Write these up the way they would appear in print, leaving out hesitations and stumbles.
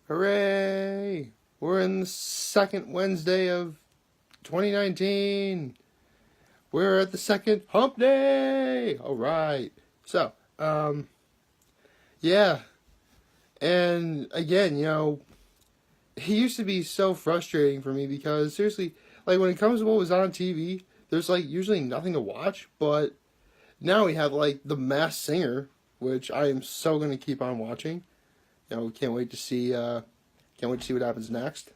Hooray! We're in the second Wednesday of 2019. We're at the second hump day. All right. So, yeah. And again, it used to be so frustrating for me because seriously, like when it comes to what was on TV, there's like usually nothing to watch. But now we have like The Masked Singer, which I am so gonna keep on watching. Can't wait to see. Can't wait to see what happens next,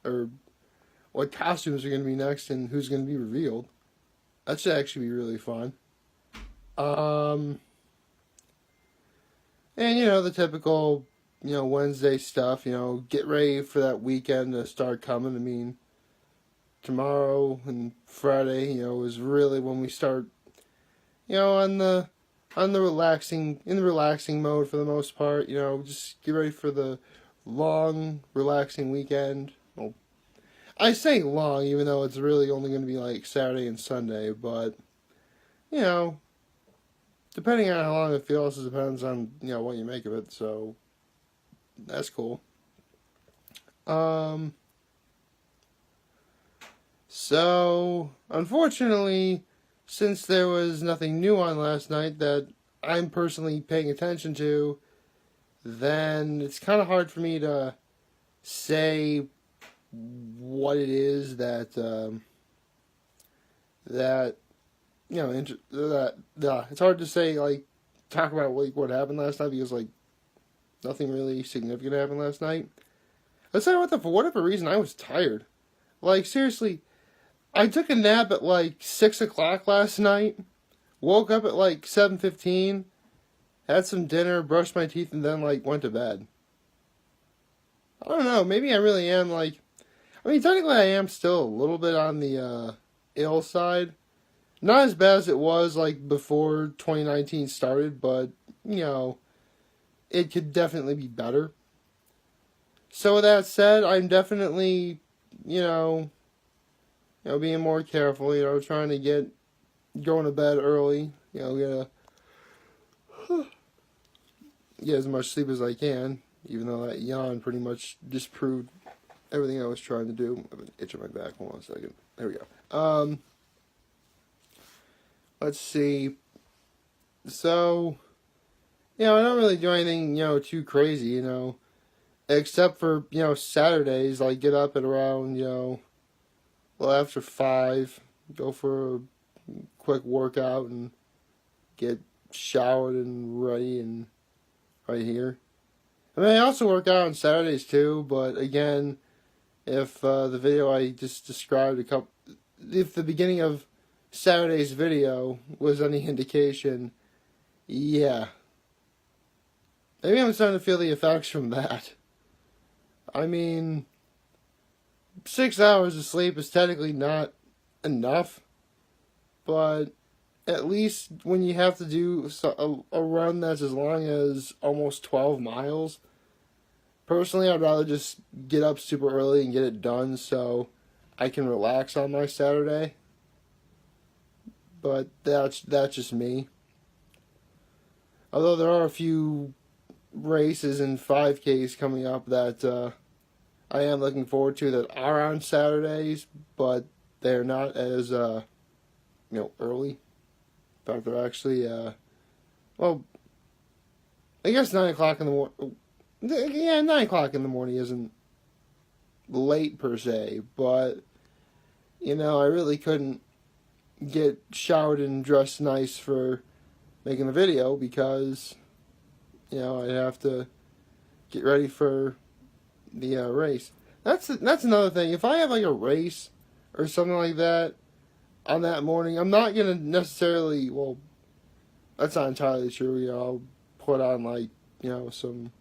or what costumes are going to be next, and who's going to be revealed. That should actually be really fun. And the typical, Wednesday stuff. Get ready for that weekend to start coming. I mean, tomorrow and Friday, is really when we start, on the relaxing mode for the most part. Just get ready for the long, relaxing weekend. Well, I say long, even though it's really only going to be like Saturday and Sunday, but, depending on how long it feels, it depends on, what you make of it, so that's cool. So, unfortunately, since there was nothing new on last night that I'm personally paying attention to, then it's kind of hard for me to say what it is that it's hard to say, like, talk about like what happened last night, because like nothing really significant happened last night. Let's say for whatever reason I was tired. Like, seriously, I took a nap at like 6 o'clock last night, woke up at like 7:15. Had some dinner, brushed my teeth, and then, like, went to bed. I don't know, maybe I really am, technically I am still a little bit on the, ill side. Not as bad as it was, like, before 2019 started, but, it could definitely be better. So with that said, I'm definitely, being more careful, trying to going to bed early, get as much sleep as I can, even though that yawn pretty much disproved everything I was trying to do. I've been itching my back. Hold on a second. There we go. Let's see. So, I don't really do anything, too crazy, except for, Saturdays. I get up at around, after 5, go for a quick workout and get showered and ready and right here. I mean, I also work out on Saturdays too, but again, if the video I just described if the beginning of Saturday's video was any indication, yeah. Maybe I'm starting to feel the effects from that. I mean, 6 hours of sleep is technically not enough, but at least when you have to do a run that's as long as almost 12 miles, personally, I'd rather just get up super early and get it done so I can relax on my Saturday. But that's just me. Although there are a few races and 5Ks coming up that I am looking forward to that are on Saturdays, but they're not as early. In fact, they're actually, I guess 9 o'clock in the morning. Yeah, 9 o'clock in the morning isn't late per se, but, I really couldn't get showered and dressed nice for making the video because, I'd have to get ready for the race. That's another thing. If I have like a race or something like that on that morning, I'm not going to necessarily, that's not entirely true, I'll put on like, some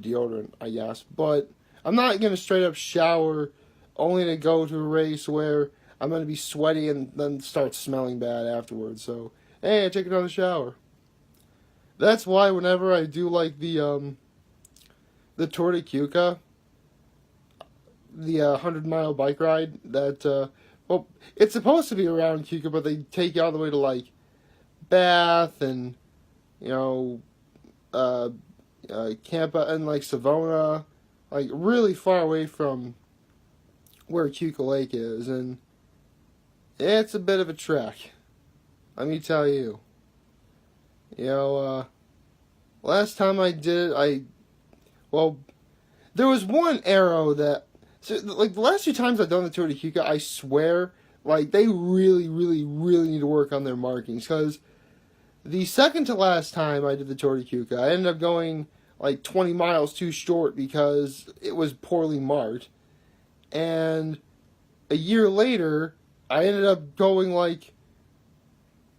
deodorant, I guess, but I'm not going to straight up shower only to go to a race where I'm going to be sweaty and then start smelling bad afterwards, so, hey, I take another shower. That's why whenever I do like the Tour De Keuka, the 100-mile bike ride that, it's supposed to be around Keuka, but they take you all the way to, like, Bath and, camp and, like, Savona, like really far away from where Keuka Lake is, and it's a bit of a trek. Let me tell you. You know, last time I did it, well, there was one arrow that, so, like, the last few times I've done the Tour de Keuka, I swear, like, they really, really, really need to work on their markings, because the second to last time I did the Tour de Keuka, I ended up going, like, 20 miles too short because it was poorly marked, and a year later, I ended up going, like,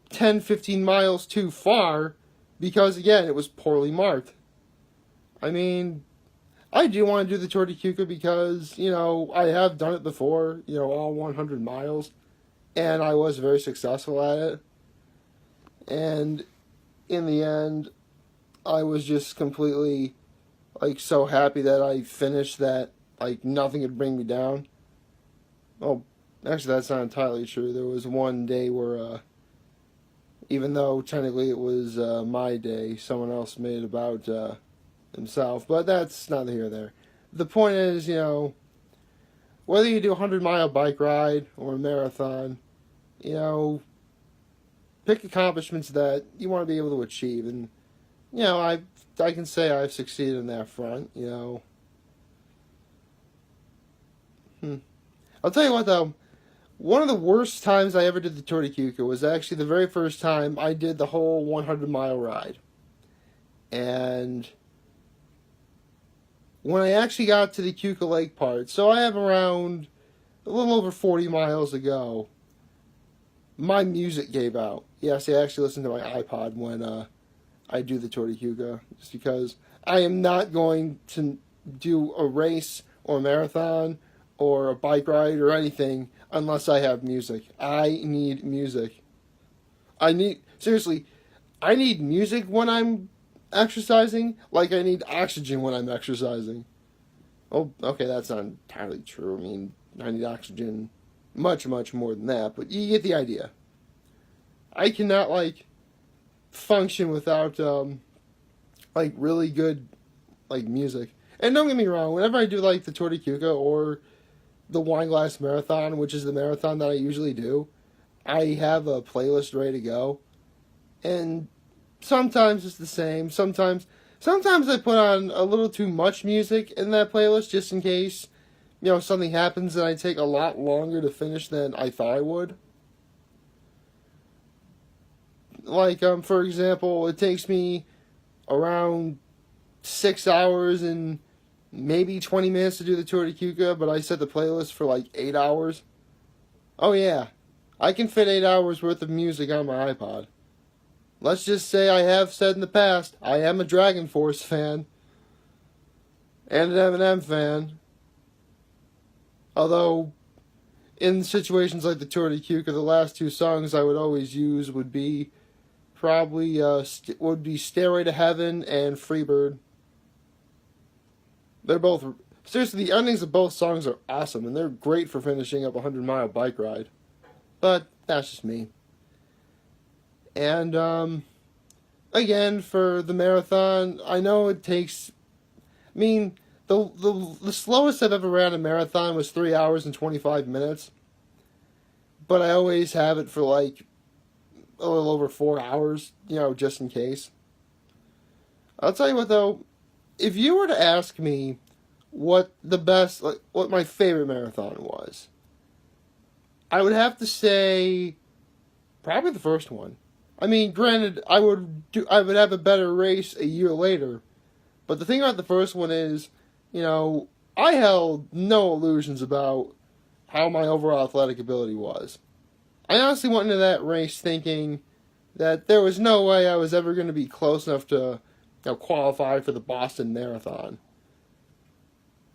10, 15 miles too far because, again, it was poorly marked. I mean, I do want to do the Tour de Keuka because, you know, I have done it before, you know, all 100 miles, and I was very successful at it. And in the end, I was just completely, like, so happy that I finished that, like, nothing could bring me down. Well, actually, that's not entirely true. There was one day where, even though technically it was my day, someone else made it about himself. But that's neither here nor there. The point is, you know, whether you do a 100-mile bike ride or a marathon, you know, pick accomplishments that you want to be able to achieve. And, you know, I can say I've succeeded in that front, you know. I'll tell you what, though. One of the worst times I ever did the Tour de Keuka was actually the very first time I did the whole 100-mile ride. And when I actually got to the Keuka Lake part, so I have around a little over 40 miles to go, my music gave out. Yes, I actually listen to my iPod when I do the Tour de Keuka, just because I am not going to do a race or a marathon or a bike ride or anything unless I have music. I need music. Seriously, I need music when I'm exercising like I need oxygen when I'm exercising. Oh, okay, that's not entirely true. I mean, I need oxygen much, much more than that, but you get the idea. I cannot, like, function without, like, really good, like, music. And don't get me wrong, whenever I do, like, the Tour de Keuka or the Wine Glass Marathon, which is the marathon that I usually do, I have a playlist ready to go. And sometimes it's the same. Sometimes I put on a little too much music in that playlist just in case, you know, something happens and I take a lot longer to finish than I thought I would. Like, for example, it takes me around 6 hours and maybe 20 minutes to do the Tour de Keuka, but I set the playlist for like 8 hours. Oh yeah, I can fit 8 hours worth of music on my iPod. Let's just say I have said in the past, I am a Dragon Force fan. And an Eminem fan. Although, in situations like the Tour de Keuka, the last two songs I would always use would be probably, Stairway to Heaven and Freebird. They're both, seriously, the endings of both songs are awesome, and they're great for finishing up a 100-mile bike ride. But, that's just me. And, again, for the marathon, I know it takes, I mean, the slowest I've ever ran a marathon was 3 hours and 25 minutes. But I always have it for, like, a little over 4 hours, you know, just in case. I'll tell you what, though, if you were to ask me what my favorite marathon was, I would have to say probably the first one. I mean, granted, I would have a better race a year later, but the thing about the first one is, you know, I held no illusions about how my overall athletic ability was. I honestly went into that race thinking that there was no way I was ever going to be close enough to, you know, qualify for the Boston Marathon.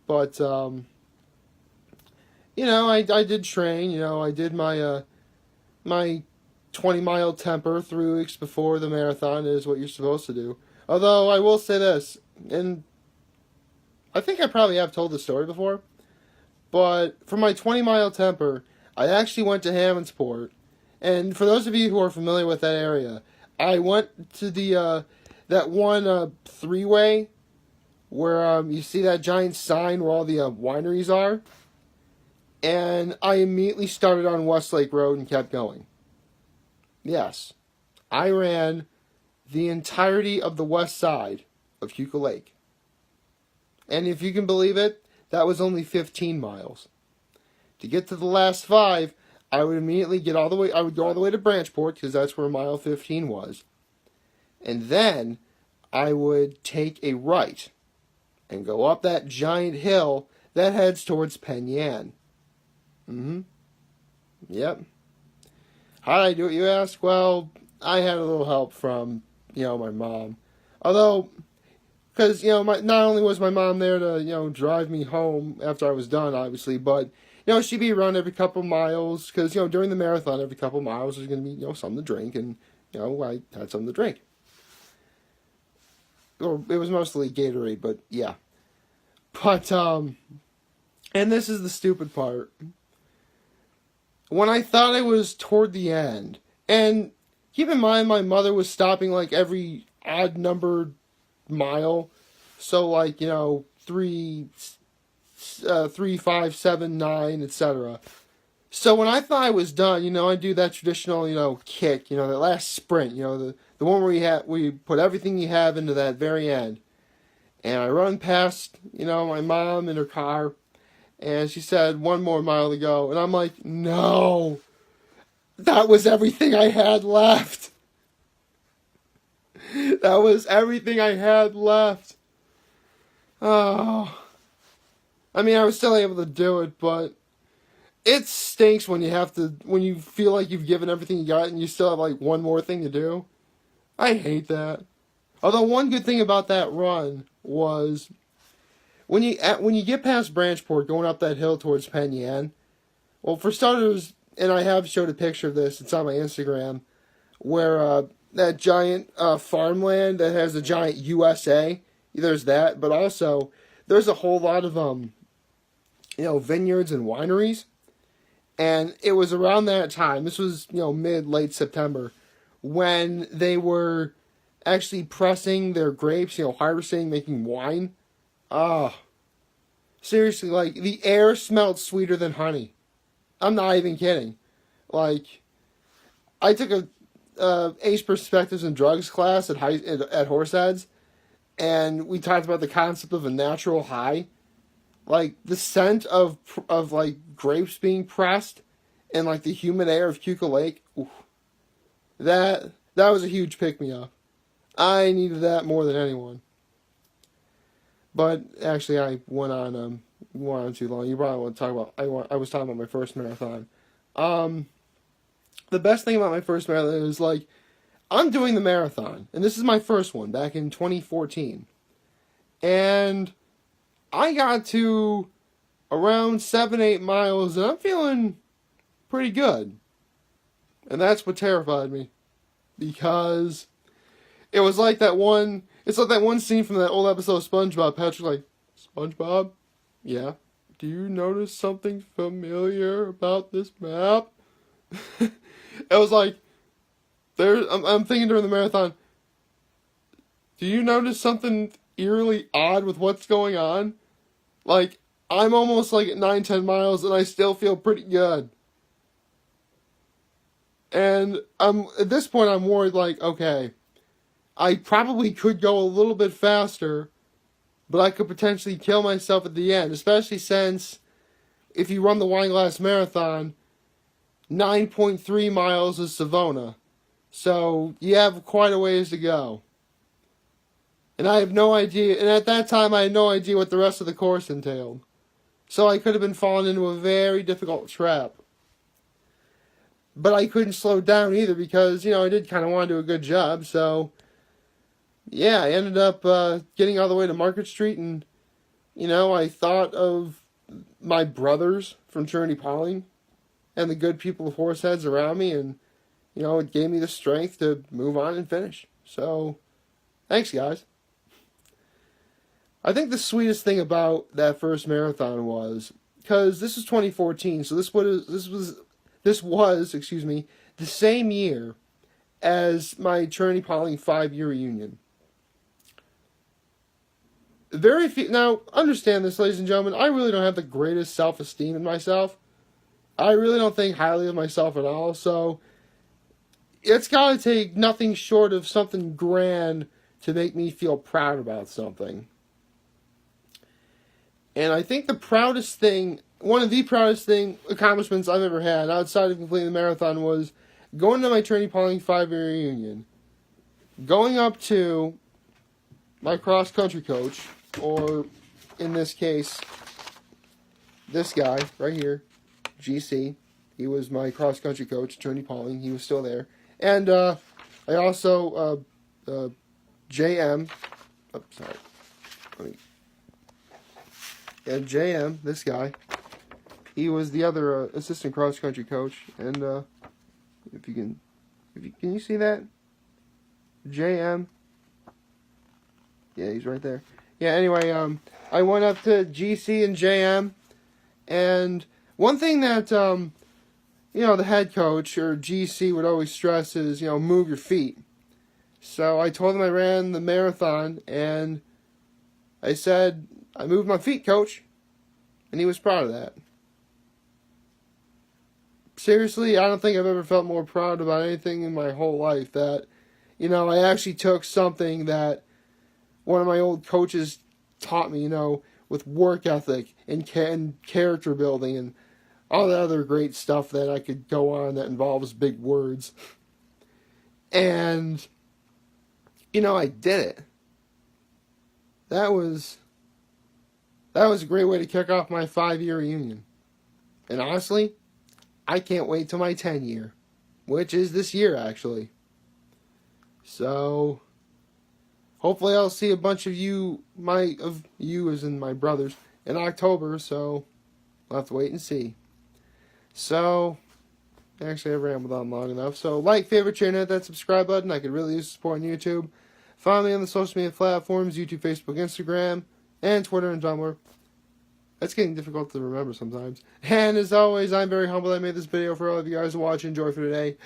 But, you know, I did train. You know, I did my 20-mile temper 3 weeks before the marathon is what you're supposed to do. Although, I will say this, and I think I probably have told the story before, but for my 20-mile temper, I actually went to Hammondsport, and for those of you who are familiar with that area, I went to the that one three-way where you see that giant sign where all the wineries are. And I immediately started on Westlake Road and kept going. Yes, I ran the entirety of the west side of Keuka Lake. And if you can believe it, that was only 15 miles. To get to the last 5, I would immediately get all the way, I would go all the way to Branchport, because that's where mile 15 was. And then I would take a right and go up that giant hill that heads towards Penn Yan. Yep. How did I do it, you ask? Well, I had a little help from, my mom. Although, because, not only was my mom there to, drive me home after I was done, obviously, but, she'd be around every couple miles, because, during the marathon, every couple miles, there's going to be, something to drink, and, I had something to drink. Or it was mostly Gatorade, but, yeah. But, and this is the stupid part. When I thought I was toward the end, and keep in mind my mother was stopping like every odd numbered mile, so like 3, 5, 7, 9, etc. So when I thought I was done, I do that traditional kick, that last sprint, the one where you put everything you have into that very end, and I run past my mom in her car. And she said, 1 more mile to go. And I'm like, no. That was everything I had left. That was everything I had left. Oh. I mean, I was still able to do it, but it stinks when you feel like you've given everything you got and you still have like one more thing to do. I hate that. Although one good thing about that run was, when you get past Branchport, going up that hill towards Penn Yan, well, for starters, and I have showed a picture of this, it's on my Instagram, where that giant farmland that has a giant USA, there's that, but also there's a whole lot of vineyards and wineries, and it was around that time, this was late September, when they were actually pressing their grapes, harvesting, making wine. Seriously, like, the air smelled sweeter than honey. I'm not even kidding. Like, I took a Ace Perspectives and Drugs class at Horseheads, and we talked about the concept of a natural high. Like, the scent of like, grapes being pressed and, like, the humid air of Keuka Lake, oof, that was a huge pick-me-up. I needed that more than anyone. But actually, I went on too long. You probably want to talk about. I was talking about my first marathon. The best thing about my first marathon is like, I'm doing the marathon, and this is my first one back in 2014, and I got to around 7-8 miles, and I'm feeling pretty good, and that's what terrified me, because it was like that one. It's like that one scene from that old episode of SpongeBob. Patrick's like, SpongeBob? Yeah? Do you notice something familiar about this map? It was like, I'm thinking during the marathon, do you notice something eerily odd with what's going on? Like, I'm almost like at 9-10 miles and I still feel pretty good. And at this point I'm worried, like, okay, I probably could go a little bit faster, but I could potentially kill myself at the end, especially since if you run the Wine Glass Marathon, 9.3 miles is Savona. So you have quite a ways to go. And I have no idea, and at that time I had no idea what the rest of the course entailed. So I could have been falling into a very difficult trap. But I couldn't slow down either because, I did kind of want to do a good job, so yeah, I ended up getting all the way to Market Street, and, I thought of my brothers from Trinity Pauling and the good people of Horseheads around me, and, it gave me the strength to move on and finish. So, thanks, guys. I think the sweetest thing about that first marathon was, because this was 2014, so this was, the same year as my Trinity Pauling 5-year reunion. very few. Now, understand this, ladies and gentlemen. I really don't have the greatest self-esteem in myself. I really don't think highly of myself at all. So it's got to take nothing short of something grand to make me feel proud about something. And I think the proudest thing, one of the proudest accomplishments I've ever had outside of completing the marathon was going to my Trinity Pauling 5-year reunion, going up to my cross-country coach, or in this case, this guy right here, GC. He was my cross-country coach, Trinity Pauling. He was still there. And I also, JM, oh, sorry, and JM, this guy, he was the other assistant cross-country coach. And can you see that? JM. Yeah, he's right there. Yeah, anyway, I went up to GC and JM, and one thing that, the head coach, or GC, would always stress is, move your feet. So I told him I ran the marathon, and I said, I moved my feet, coach, and he was proud of that. Seriously, I don't think I've ever felt more proud about anything in my whole life that, I actually took something that one of my old coaches taught me, with work ethic and character building and all the other great stuff that I could go on that involves big words. And, I did it. That was a great way to kick off my 5-year reunion. And honestly, I can't wait till my 10-year, which is this year, actually. So hopefully I'll see a bunch of you as in my brothers, in October, so we'll have to wait and see. So, actually I've rambled on long enough. So like, favorite, share, and hit that subscribe button. I could really use support on YouTube. Follow me on the social media platforms, YouTube, Facebook, Instagram, and Twitter and Tumblr. That's getting difficult to remember sometimes. And as always, I'm very humble that I made this video for all of you guys to watch and enjoy for today.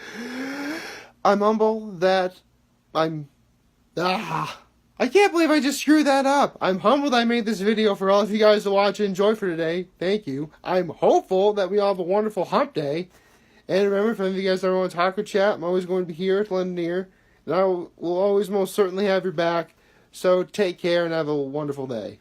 I'm humble that I can't believe I just screwed that up. I'm humbled I made this video for all of you guys to watch and enjoy for today. Thank you. I'm hopeful that we all have a wonderful hump day. And remember, if any of you guys ever want to talk or chat, I'm always going to be here to lend an ear. And I will always most certainly have your back. So take care and have a wonderful day.